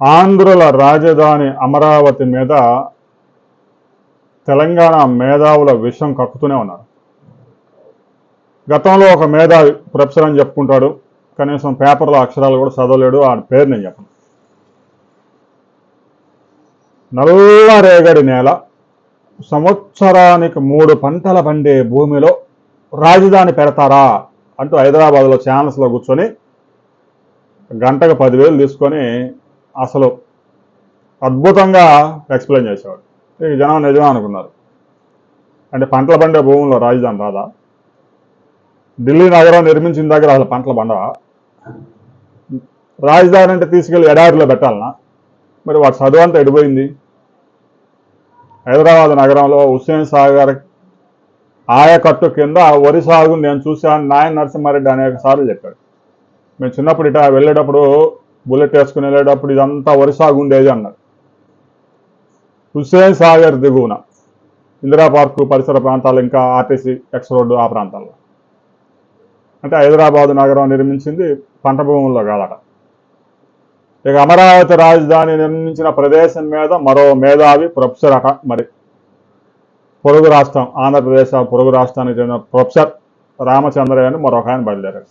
ఆంధ్రుల రాజధాని అమరావతి మీద తెలంగాణ మేధావుల విషం కక్కుతూనే ఉన్నారు. గతంలో ఒక మేధావి ప్రొఫెసర్ అని చెప్పుకుంటాడు, కనీసం పేపర్లో అక్షరాలు కూడా చదవలేడు, ఆ పేరు నేను చెప్పను. నల్లరేగడి నేల, సంవత్సరానికి 3 పంటల పండే భూమిలో రాజధాని పెడతారా అంటూ హైదరాబాద్లో ఛానల్స్లో కూర్చొని గంటకు 10,000 తీసుకొని అసలు అద్భుతంగా ఎక్స్ప్లెయిన్ చేసేవాడు. ఈ జనం నిజమే అనుకున్నారు. అంటే పంటల పండే భూముల్లో రాజధాని రాదా? ఢిల్లీ నగరం నిర్మించిన దగ్గర అసలు పంటలు పండవా? రాజధాని అంటే తీసుకెళ్లి ఎడారిలో పెట్టాలనా? మరి వాటి చదువు అంతా ఎడిపోయింది. హైదరాబాద్ నగరంలో హుస్సేన్ సాగర్ ఆయకట్టు కింద వరి సాగు నేను చూశాను నాయన నరసింహారెడ్డి అనేక సార్లు చెప్పాడు. మేము చిన్నప్పుడు ఇట వెళ్ళేటప్పుడు బుల్లెట్ వేసుకుని వెళ్ళేటప్పుడు ఇదంతా వరి సాగు ఉండేది అన్నాడు. హుస్సేన్ సాగర్ దిగువన ఇందిరా పార్కు పరిసర ప్రాంతాలు, ఇంకా ఆర్టీసీ ఎక్స్ రోడ్డు ఆ ప్రాంతాల్లో. అంటే హైదరాబాద్ నగరం నిర్మించింది పంట భూముల్లో కాదట. ఇక అమరావతి రాజధాని నిర్మించిన ప్రదేశం మీద మరో మేధావి ప్రొఫెసర్ అట. మరి పొరుగు రాష్ట్రం ఆంధ్రప్రదేశ్ పొరుగు రాష్ట్రానికి చెందిన ప్రొఫెసర్ రామచంద్రయ్య అని మరొక ఆయన బయలుదేరారు.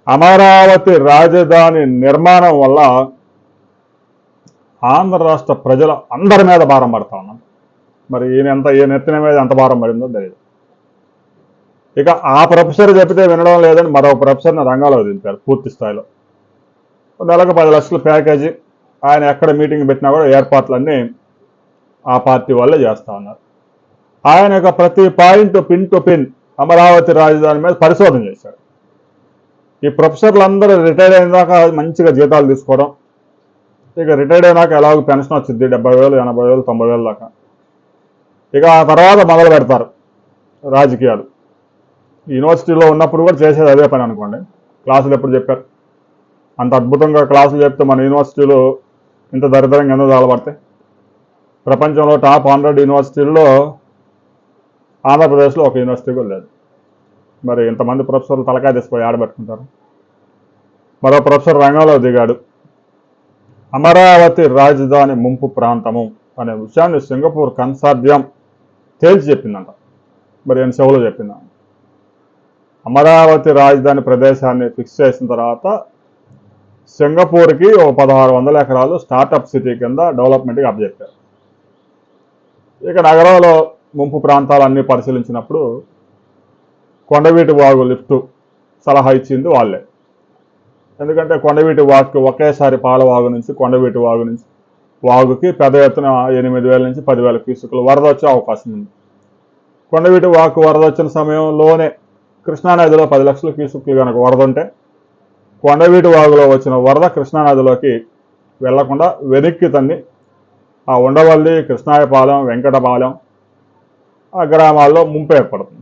అమరావతి రాజధాని నిర్మాణం వల్ల ఆంధ్ర రాష్ట్ర ప్రజల అందరి మీద భారం పడతా ఉన్నాం. మరి ఈయన ఎత్తిన మీద ఎంత భారం పడిందో తెలియదు. ఇక ఆ ప్రొఫెసర్ చెబితే వినడం లేదని మరో ప్రొఫెసర్ని రంగంలో దింపారు పూర్తి స్థాయిలో. నెలకు 10 లక్షల ప్యాకేజీ, ఆయన ఎక్కడ మీటింగ్ పెట్టినా కూడా ఏర్పాట్లన్నీ ఆ పార్టీ వాళ్ళే చేస్తూ ఉన్నారు. ఆయన యొక్క ప్రతి point pin to pin Amaravati రాజధాని మీద పరిశోధన చేశాడు. ఈ ప్రొఫెసర్లందరూ రిటైర్డ్ అయిన దాకా మంచిగా జీతాలు తీసుకోవడం, ఇక రిటైర్డ్ అయినాక ఎలాగో పెన్షన్ వచ్చింది 70,000, 80,000, 90,000 దాకా. ఇక ఆ తర్వాత మొదలు పెడతారు రాజకీయాలు. యూనివర్సిటీలో ఉన్నప్పుడు కూడా చేసేది అదే పని అనుకోండి. క్లాసులు ఎప్పుడు చెప్పారు? అంత అద్భుతంగా క్లాసులు చెప్తే మన యూనివర్సిటీలో ఇంత దరిద్రంగా ఎందుకు తగలబడతాయి? ప్రపంచంలో టాప్ 100 యూనివర్సిటీల్లో ఆంధ్రప్రదేశ్లో ఒక యూనివర్సిటీ కూడా లేదు. మరి ఇంతమంది ప్రొఫెసర్లు తలకాయ తీసిపోయి ఆడబెట్టుకుంటారు. మరో ప్రొఫెసర్ రంగంలో దిగాడు. అమరావతి రాజధాని ముంపు ప్రాంతము అనే విషయాన్ని సింగపూర్ కన్సార్జియం తేల్చి చెప్పిందంట. మరి ఆయన చెవులో చెప్పిందా? అమరావతి రాజధాని ప్రదేశాన్ని ఫిక్స్ చేసిన తర్వాత సింగపూర్కి 1,600 ఎకరాలు స్టార్టప్ సిటీ కింద డెవలప్మెంట్కి అప్పచెప్పారు. ఇక నగరంలో ముంపు ప్రాంతాలన్నీ పరిశీలించినప్పుడు కొండవీటి వాగు లిఫ్ట్ సలహా ఇచ్చింది వాళ్ళే. ఎందుకంటే కొండవీటి వాగుకి ఒకేసారి పాలవాగు నుంచి కొండవీటి వాగు నుంచి వాగుకి పెద్ద ఎత్తున 8,000 నుంచి 10,000 క్యూసెక్లు వరద వచ్చే అవకాశం ఉంది. కొండవీటి వాగు వరద వచ్చిన సమయంలోనే కృష్ణానదిలో 10 లక్షల క్యూసెక్లు కనుక వరద ఉంటే కొండవీటి వాగులో వచ్చిన వరద కృష్ణానదిలోకి వెళ్లకుండా వెనక్కి తన్ని ఆ ఉండవల్లి, కృష్ణాయపాలెం, వెంకటపాలెం ఆ గ్రామాల్లో ముంపు ఏర్పడుతుంది.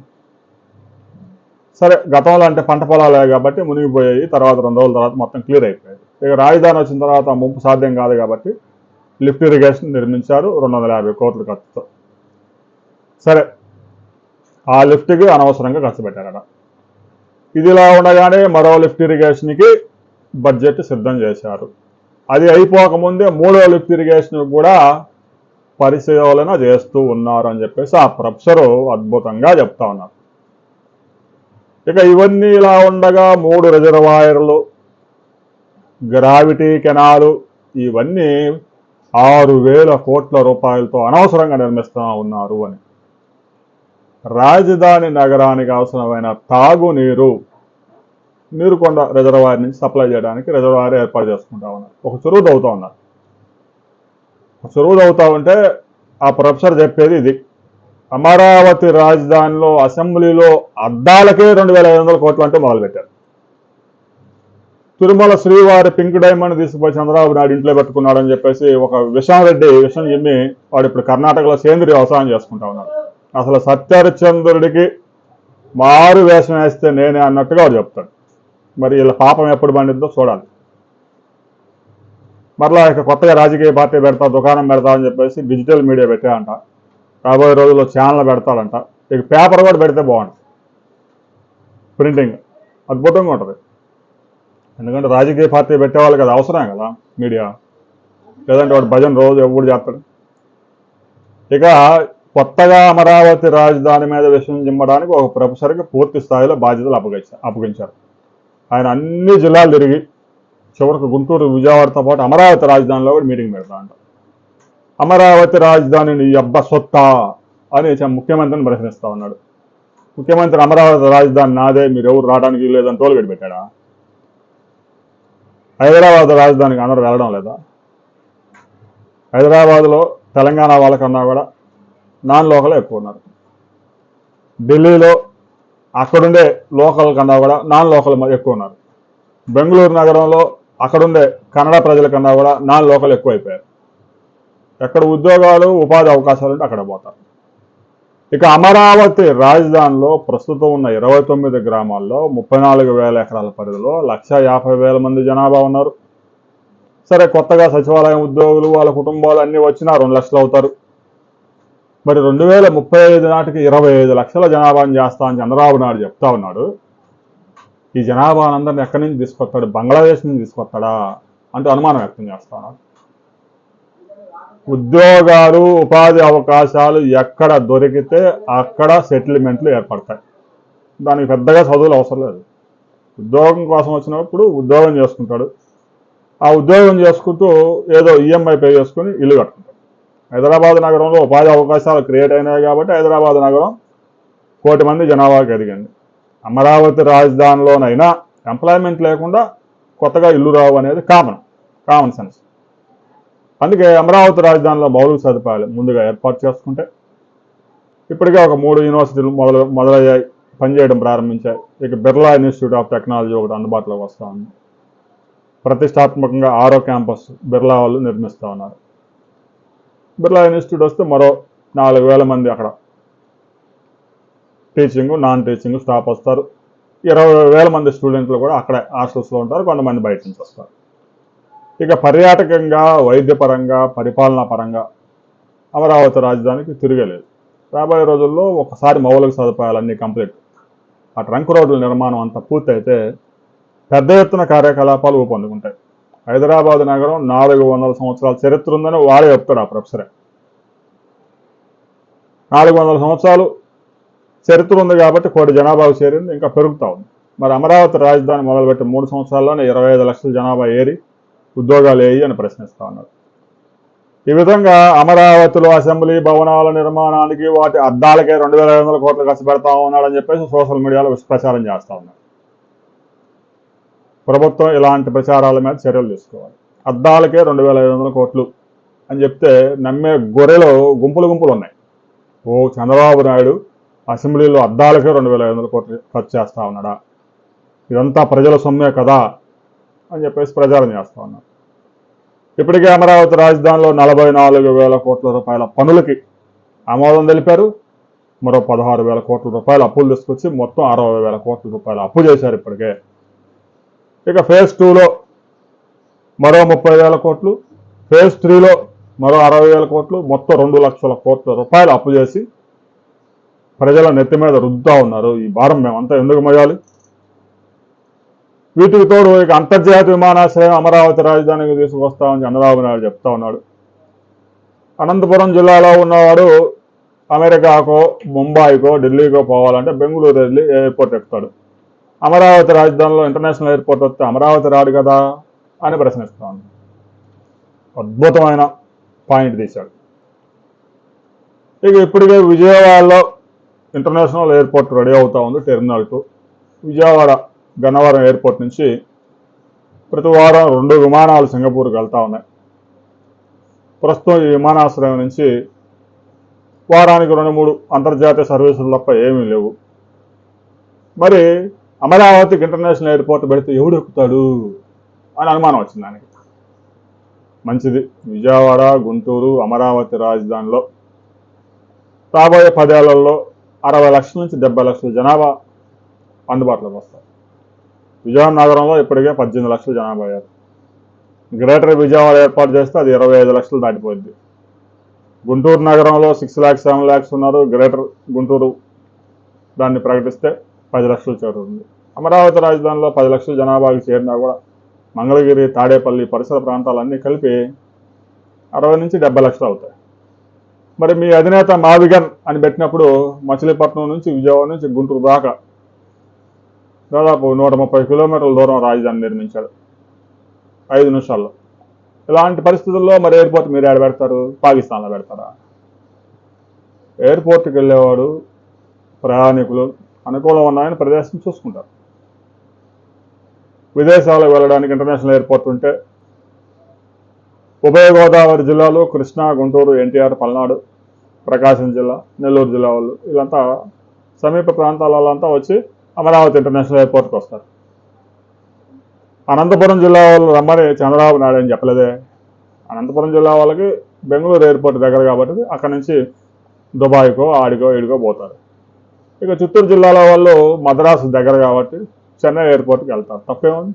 సరే, గతంలో అంటే పంట పొలాలే కాబట్టి మునిగిపోయాయి. తర్వాత 2 రోజుల తర్వాత మొత్తం క్లియర్ అయిపోయాయి. ఇక రాజధాని వచ్చిన తర్వాత ముంపు సాధ్యం కాదు కాబట్టి లిఫ్ట్ ఇరిగేషన్ నిర్మించారు 250 కోట్ల ఖర్చుతో. సరే, ఆ లిఫ్ట్కి అనవసరంగా ఖర్చు పెట్టారట. ఇదిలా ఉండగానే మరో లిఫ్ట్ ఇరిగేషన్కి బడ్జెట్ సిద్ధం చేశారు. అది అయిపోకముందే 3వ లిఫ్ట్ ఇరిగేషన్ కూడా పరిశీలన చేస్తూ ఉన్నారు అని చెప్పేసి ఆ ప్రొఫెసరు అద్భుతంగా చెప్తా ఉన్నారు. ఇక ఇవన్నీ ఇలా ఉండగా 3 రిజర్వాయర్లు, గ్రావిటీ కెనాలు ఇవన్నీ 6,000 కోట్ల రూపాయలతో అనవసరంగా నిర్మిస్తూ ఉన్నారు అని. రాజధాని నగరానికి అవసరమైన తాగునీరు నీరుకొండ రిజర్వాయర్ నుంచి సప్లై చేయడానికి రిజర్వాయర్ ఏర్పాటు చేసుకుంటా ఉన్నారు. ఒక చెరువు తవ్వుతూ ఉన్నారు. చెరువు తవ్వుతూ ఉంటే ఆ ప్రొఫెసర్ చెప్పేది ఇది: అమరావతి రాజధానిలో అసెంబ్లీలో అద్దాలకే 2,500 కోట్లు అంటే మొదలుపెట్టారు. తిరుమల శ్రీవారి పింక్ డైమండ్ తీసుకుపోయి చంద్రబాబు నాయుడు ఇంట్లో పెట్టుకున్నాడని చెప్పేసి ఒక విషం చెప్పి వాడు ఇప్పుడు కర్ణాటకలో సేంద్రీయ వ్యవసాయం చేసుకుంటా ఉన్నాడు. అసలు సత్యహరిశ్చంద్రుడికి మారు వేషం వేస్తే నేనే అన్నట్టుగా వాడు చెప్తాడు. మరి వీళ్ళ పాపం ఎప్పుడు పండిద్దో చూడాలి. మరలా ఇక కొత్తగా రాజకీయ పార్టీ పెడతా, దుకాణం పెడతా అని చెప్పేసి డిజిటల్ మీడియా పెట్టాడంట. రాబోయే రోజుల్లో ఛానల్ పెడతాడంట. ఇక పేపర్ కూడా పెడితే బాగుంటుంది. ప్రింటింగ్ అద్భుతంగా ఉంటుంది. ఎందుకంటే రాజకీయ పార్టీ పెట్టేవాళ్ళు కదా, అవసరం కదా మీడియా. లేదంటే వాడు భజన రోజు ఎవడు చేస్తాడు. ఇక కొత్తగా అమరావతి రాజధాని మీద విషయం చిమ్మడానికి ఒక ప్రొఫెసర్కి పూర్తి స్థాయిలో బాధ్యతలు అప్పగించారు. ఆయన అన్ని జిల్లాలు తిరిగి చివరికి గుంటూరు, విజయవాడతో పాటు అమరావతి రాజధానిలో కూడా మీటింగ్ పెడతా అంట. అమరావతి రాజధానిని అబ్బ సొత్తా అని ముఖ్యమంత్రిని ప్రశ్నిస్తా ఉన్నాడు. ముఖ్యమంత్రి అమరావతి రాజధాని నాదే, మీరు ఎవరు రావడానికి లేదని టోల్గేట్ పెట్టాడా? హైదరాబాద్ రాజధానికి అందరూ వెళ్ళడం లేదా? హైదరాబాద్లో తెలంగాణ వాళ్ళకన్నా కూడా నాన్ లోకల్ ఎక్కువ ఉన్నారు. ఢిల్లీలో అక్కడుండే లోకల్ కన్నా కూడా నాన్ లోకల్ ఎక్కువ ఉన్నారు. బెంగళూరు నగరంలో అక్కడుండే కన్నడ ప్రజల కన్నా కూడా నాన్ లోకల్ ఎక్కువైపోయారు. ఎక్కడ ఉద్యోగాలు, ఉపాధి అవకాశాలు ఉంటే అక్కడ పోతారు. ఇక అమరావతి రాజధానిలో ప్రస్తుతం ఉన్న 29 గ్రామాల్లో 34,000 ఎకరాల పరిధిలో 1,50,000 మంది జనాభా ఉన్నారు. సరే, కొత్తగా సచివాలయం ఉద్యోగులు, వాళ్ళ కుటుంబాలు అన్నీ వచ్చినా 2 లక్షలు అవుతారు. మరి 2035 నాటికి 25 లక్షల జనాభాని చేస్తా అని చంద్రబాబు నాయుడు చెప్తా ఉన్నాడు. ఈ జనాభానందరిని ఎక్కడి నుంచి తీసుకొస్తాడు? బంగ్లాదేశ్ నుంచి తీసుకొస్తాడా అంటూ అనుమానం వ్యక్తం చేస్తా ఉన్నాడు. ఉద్యోగాలు, ఉపాధి అవకాశాలు ఎక్కడ దొరికితే అక్కడ సెటిల్మెంట్లు ఏర్పడతాయి. దానికి పెద్దగా చదువులు అవసరం లేదు. ఉద్యోగం కోసం వచ్చినప్పుడు ఉద్యోగం చేసుకుంటాడు. ఆ ఉద్యోగం చేసుకుంటూ ఏదో ఈఎంఐ పే చేసుకుని ఇల్లు కట్టుకుంటాడు. హైదరాబాద్ నగరంలో ఉపాధి అవకాశాలు క్రియేట్ అయినాయి కాబట్టి హైదరాబాద్ నగరం 1 కోటి మంది జనాభాకి ఎదిగింది. అమరావతి రాజధానిలోనైనా ఎంప్లాయ్మెంట్ లేకుండా కొత్తగా ఇల్లు రావు అనేది కామన్ సెన్స్. అందుకే అమరావతి రాజధానిలో మౌలిక సదుపాయాలు ముందుగా ఏర్పాటు చేసుకుంటే ఇప్పటికే ఒక 3 యూనివర్సిటీలు మొదలయ్యాయి, పనిచేయడం ప్రారంభించాయి. ఇక బిర్లా ఇన్స్టిట్యూట్ ఆఫ్ టెక్నాలజీ ఒకటి అందుబాటులోకి వస్తూ ఉంది. ప్రతిష్టాత్మకంగా 6వ క్యాంపస్ బిర్లా వాళ్ళు నిర్మిస్తూ ఉన్నారు. బిర్లా ఇన్స్టిట్యూట్ వస్తే మరో 4,000 మంది అక్కడ టీచింగ్, నాన్ టీచింగ్ స్టాఫ్ వస్తారు. 20,000 మంది స్టూడెంట్లు కూడా అక్కడే హాస్టల్స్లో ఉంటారు, కొంతమంది బయట నుంచి వస్తారు. ఇక పర్యాటకంగా, వైద్యపరంగా, పరిపాలనా పరంగా అమరావతి రాజధానికి తిరగలేదు. రాబోయే రోజుల్లో ఒకసారి మౌలిక సదుపాయాలన్నీ కంప్లీట్, ఆ ట్రంక్ రోడ్ల నిర్మాణం అంతా పూర్తయితే పెద్ద ఎత్తున కార్యకలాపాలు ఊపందుకుంటాయి. హైదరాబాద్ నగరం 400 సంవత్సరాల చరిత్ర ఉందని వాడే చెప్తాడు ఆ ప్రొఫెసరే. 400 సంవత్సరాలు చరిత్ర ఉంది కాబట్టి 1 కోటి జనాభాకు చేరింది, ఇంకా పెరుగుతూ ఉంది. మరి అమరావతి రాజధాని మొదలుపెట్టి 3 సంవత్సరాల్లోనే 25 లక్షల జనాభా ఏరి ఉద్యోగాలు ఏవి అని ప్రశ్నిస్తూ ఉన్నారు. ఈ విధంగా అమరావతిలో అసెంబ్లీ భవనాల నిర్మాణానికి వాటి అద్దాలకే 2,500 కోట్లు ఖర్చు పెడతా ఉన్నాడని చెప్పేసి సోషల్ మీడియాలో ప్రచారం చేస్తూ ఉన్నారు. ప్రభుత్వం ఇలాంటి ప్రచారాల మీద చర్యలు తీసుకోవాలి. అద్దాలకే 2,500 కోట్లు అని చెప్తే నమ్మే గొర్రెలు గుంపులు ఉన్నాయి. చంద్రబాబు నాయుడు అసెంబ్లీలో అద్దాలకే 2,500 కోట్లు ఖర్చు చేస్తూ ఉన్నాడా, ఇదంతా ప్రజల సొమ్మే కదా అని చెప్పేసి ప్రచారం చేస్తూ ఉన్నారు. ఇప్పటికే అమరావతి రాజధానిలో 44,000 కోట్ల రూపాయల పనులకి ఆమోదం తెలిపారు. మరో 16,000 కోట్ల రూపాయలు అప్పులు తీసుకొచ్చి మొత్తం 60,000 కోట్ల రూపాయలు అప్పు చేశారు ఇప్పటికే. ఇక ఫేజ్ 2లో మరో 30,000 కోట్లు, ఫేజ్ 3లో మరో 60,000 కోట్లు, మొత్తం 2 లక్షల కోట్ల రూపాయలు అప్పు చేసి ప్రజల నెత్తి మీద రుద్దుతా ఉన్నారు. ఈ భారం మేమంతా ఎందుకు మోయాలి? వీటికి తోడు ఇక అంతర్జాతీయ విమానాశ్రయం అమరావతి రాజధానికి తీసుకొస్తామని చంద్రబాబు నాయుడు చెప్తా ఉన్నాడు. అనంతపురం జిల్లాలో ఉన్నవాడు అమెరికాకో, ముంబాయికో, ఢిల్లీకో పోవాలంటే బెంగళూరు వెళ్ళి ఎయిర్పోర్ట్ ఎక్కుతాడు. అమరావతి రాజధానిలో ఇంటర్నేషనల్ ఎయిర్పోర్ట్ వస్తే అమరావతి రాడు కదా అని ప్రశ్నిస్తా ఉన్నాడు. అద్భుతమైన పాయింట్ తీశాడు. ఇక ఇప్పటికే విజయవాడలో ఇంటర్నేషనల్ ఎయిర్పోర్ట్ రెడీ అవుతా ఉంది. టెర్మినల్ 2 విజయవాడ గన్నవరం ఎయిర్పోర్ట్ నుంచి ప్రతి వారం 2 విమానాలు సింగపూర్కి వెళ్తా ఉన్నాయి. ప్రస్తుతం ఈ విమానాశ్రయం నుంచి వారానికి 2-3 అంతర్జాతీయ సర్వీసులు తప్ప ఏమీ లేవు. మరి అమరావతికి ఇంటర్నేషనల్ ఎయిర్పోర్ట్ పెడితే ఎవడు ఎక్కుతాడు అని అనుమానం వచ్చింది దానికి. మంచిది, విజయవాడ, గుంటూరు, అమరావతి రాజధానిలో రాబోయే 10 ఏళ్లలో 60 లక్షల నుంచి 70 లక్షల జనాభా అందుబాటులోకి వస్తారు. విజయవాడ నగరంలో ఇప్పటికే 18 లక్షల జనాభా అయ్యారు. గ్రేటర్ విజయవాడ ఏర్పాటు చేస్తే అది 25 లక్షలు దాటిపోయింది. గుంటూరు నగరంలో 6 lakhs 7 lakhs ఉన్నారు. గ్రేటర్ గుంటూరు దాన్ని ప్రకటిస్తే 10 లక్షలు చేరుతుంది. అమరావతి రాజధానిలో 10 లక్షల జనాభాకి చేరినా కూడా మంగళగిరి, తాడేపల్లి పరిసర ప్రాంతాలన్నీ కలిపి 60 నుంచి 70 లక్షలు అవుతాయి. మరి మీ అధినేత మావిగన్ అని పెట్టినప్పుడు మచిలీపట్నం నుంచి విజయవాడ నుంచి గుంటూరు దాకా దాదాపు 130 కిలోమీటర్ల దూరం రాజధాని నిర్మించాడు 5 నిమిషాల్లో. ఇలాంటి పరిస్థితుల్లో మరి ఎయిర్పోర్ట్ మీరు ఏడ పెడతారు? పాకిస్తాన్లో పెడతారా? ఎయిర్పోర్ట్కి వెళ్ళేవాడు ప్రయాణికులు అనుకూలం ఉన్నాయని ప్రదేశం చూసుకుంటారు. విదేశాలకు వెళ్ళడానికి ఇంటర్నేషనల్ ఎయిర్పోర్ట్ ఉంటే ఉభయ గోదావరి జిల్లాలో కృష్ణా, గుంటూరు, ఎన్టీఆర్, పల్నాడు, ప్రకాశం జిల్లా, నెల్లూరు జిల్లా వాళ్ళు వీళ్ళంతా సమీప ప్రాంతాల వాళ్ళంతా వచ్చి అమరావతి ఇంటర్నేషనల్ ఎయిర్పోర్ట్కి వస్తారు. అనంతపురం జిల్లా వాళ్ళు రమ్మని చంద్రబాబు నాయుడు అని చెప్పలేదే. అనంతపురం జిల్లా వాళ్ళకి బెంగళూరు ఎయిర్పోర్ట్ దగ్గర కాబట్టి అక్కడి నుంచి దుబాయ్కో ఆడికో ఈడికో పోతారు. ఇక చిత్తూరు జిల్లాలో వాళ్ళు మద్రాసు దగ్గర కాబట్టి చెన్నై ఎయిర్పోర్ట్కి వెళ్తారు. తప్పేముంది?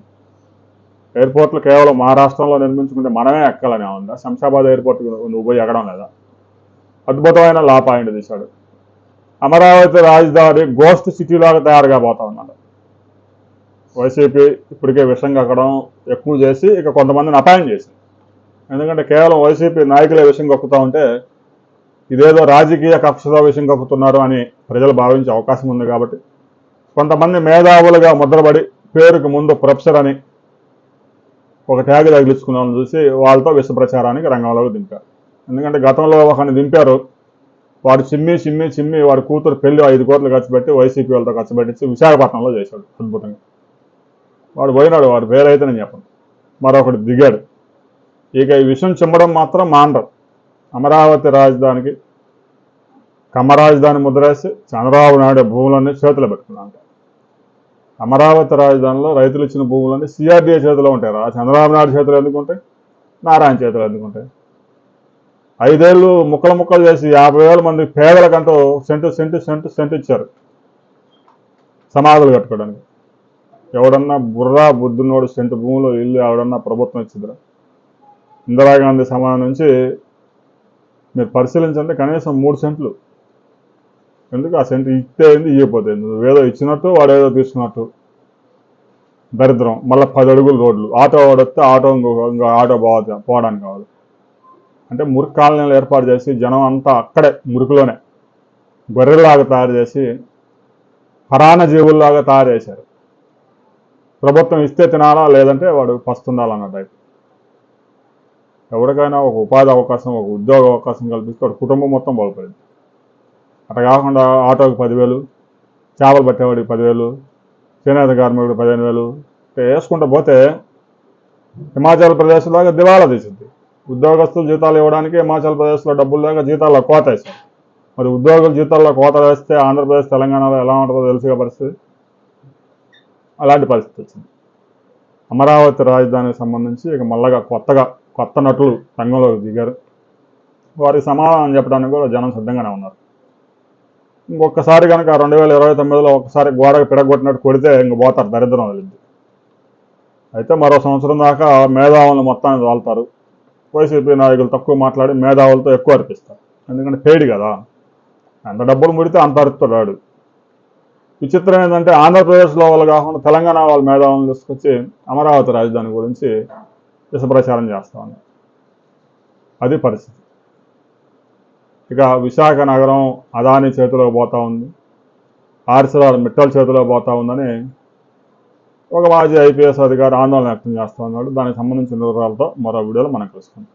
ఎయిర్పోర్ట్లు కేవలం మహారాష్ట్రంలో నిర్మించుకుంటే మనమే ఎక్కాలని ఉందా? శంషాబాద్ ఎయిర్పోర్ట్కి నువ్వు పోయి ఎక్కడం లేదా? అద్భుతమైన లా పాయింట్ తీశాడు. అమరావతి రాజధాని గోస్ట్ సిటీలాగా తయారుగా పోతా ఉన్నాడు. వైసీపీ ఇప్పటికే విషం కక్కడం ఎక్కువ చేసి ఇక కొంతమందిని అపాయింట్ చేసింది. ఎందుకంటే కేవలం వైసీపీ నాయకులే విషం కక్కుతూ ఉంటే ఇదేదో రాజకీయ కక్షతో విషం కక్కుతున్నారు అని ప్రజలు భావించే అవకాశం ఉంది. కాబట్టి కొంతమంది మేధావులుగా ముద్రపడి పేరుకు ముందు ప్రొఫెసర్ అని ఒక ట్యాగ్ తగిలించుకున్న వాళ్ళని చూసి వాళ్ళతో విష ప్రచారానికి రంగంలోకి దింపారు. ఎందుకంటే గతంలో ఒకరిని దింపారు, వాడు చిమ్మి వాడి కూతురు పెళ్లి 5 కోట్లు ఖర్చు పెట్టి వైసీపీ వాళ్ళతో ఖర్చు పెట్టించి విశాఖపట్నంలో చేశాడు అద్భుతంగా. వాడు పోయినాడు, వాడు పేరైతే నేను చెప్పను. మరొకటి దిగాడు. ఇక ఈ విషయం చిమ్మడం మాత్రం మానరు. అమరావతి రాజధానికి కమ్మరాజధాని ముద్రేసి చంద్రబాబు నాయుడు భూములన్నీ చేతులు పెట్టుకున్నాడు. అమరావతి రాజధానిలో రైతులు ఇచ్చిన భూములన్నీ సిఆర్డీఏ చేతిలో ఉంటాయి. చంద్రబాబు నాయుడు చేతులు ఎందుకుంటాయి? నారాయణ చేతులు ఎందుకుంటాయి? 5 ఏళ్ళు ముక్కలు చేసి 50,000 మంది పేదలకంటూ సెంటు ఇచ్చారు సమాధులు కట్టుకోవడానికి. ఎవడన్నా బుర్రా బుద్ధున్నోడు సెంటు భూములు ఇల్లు ఎవడన్నా ప్రభుత్వం ఇచ్చిందిరా? ఇందిరాగాంధీ సమాధి నుంచి మీరు పరిశీలించండి, కనీసం 3 సెంట్లు. ఎందుకు? ఆ సెంటు ఇస్తే ఏంది, ఇవ్వకపోతే నువ్వేదో ఇచ్చినట్టు వాడేదో తీసుకున్నట్టు దరిద్రం. మళ్ళీ 10 అడుగులు రోడ్లు, ఆటో వాడొస్తే ఆటో ఇంకో ఆటో పోవడానికి కావాలి. అంటే మురికి కాలనీలు ఏర్పాటు చేసి జనం అంతా అక్కడే మురికిలోనే గొర్రెల్లాగా తయారు చేసి పరాణ జీవుల్లాగా తయారు చేశారు. ప్రభుత్వం ఇస్తే తినాలా, లేదంటే వాడు పస్తుండాలన్న టైప్. ఎవరికైనా ఒక ఉపాధి అవకాశం, ఒక ఉద్యోగ అవకాశం కల్పిస్తే వాడు కుటుంబం మొత్తం బాగుపడింది. అట్లా కాకుండా ఆటోకి 10,000, చేపలు పట్టేవాడికి 10,000, చేనేత కార్మికుడికి 15,000 వేసుకుంటూ పోతే హిమాచల్ ప్రదేశ్ లాగా దివాళా తీసింది. ఉద్యోగస్తులు జీతాలు ఇవ్వడానికి హిమాచల్ ప్రదేశ్లో డబ్బులు లేక జీతాల్లో కోత వేశారు. మరి ఉద్యోగులు జీతాల్లో కోత వేస్తే ఆంధ్రప్రదేశ్, తెలంగాణలో ఎలా ఉంటుందో తెలుసుగా పరిస్థితి. అలాంటి పరిస్థితి వచ్చింది. అమరావతి రాజధానికి సంబంధించి ఇక మళ్ళగా కొత్త నటులు రంగంలోకి దిగారు. వారికి సమాధానం చెప్పడానికి కూడా జనం సిద్ధంగానే ఉన్నారు. ఇంకొకసారి కనుక 2029లో ఒకసారి గోడకు పిడగొట్టినట్టు కొడితే ఇంక పోతారు, దరిద్రం వెళ్ళింది. అయితే మరో సంవత్సరం దాకా మేధావులను మొత్తాన్ని వాళ్తారు. వైసీపీ నాయకులు తక్కువ మాట్లాడి మేధావులతో ఎక్కువ అర్పిస్తారు. ఎందుకంటే పేడి కదా, ఎంత డబ్బులు ముడితే అంత అరుపుతాడు. విచిత్రం ఏంటంటే ఆంధ్రప్రదేశ్లో వాళ్ళు కాకుండా తెలంగాణ వాళ్ళ మేధావులను తీసుకొచ్చి అమరావతి రాజధాని గురించి విషప్రచారం చేస్తా ఉన్నారు. అది పరిస్థితి. ఇక విశాఖ నగరం అదానీ చేతిలో పోతా ఉంది, ఆర్సిఆర్ మిట్టల్ చేతిలో పోతా ఉందని ఒక మాజీ IPS అధికారి ఆందోళన వ్యక్తం చేస్తూ ఉన్నాడు. దానికి సంబంధించిన వివరాలతో మరో వీడియోలో మనం కలుసుకుందాం.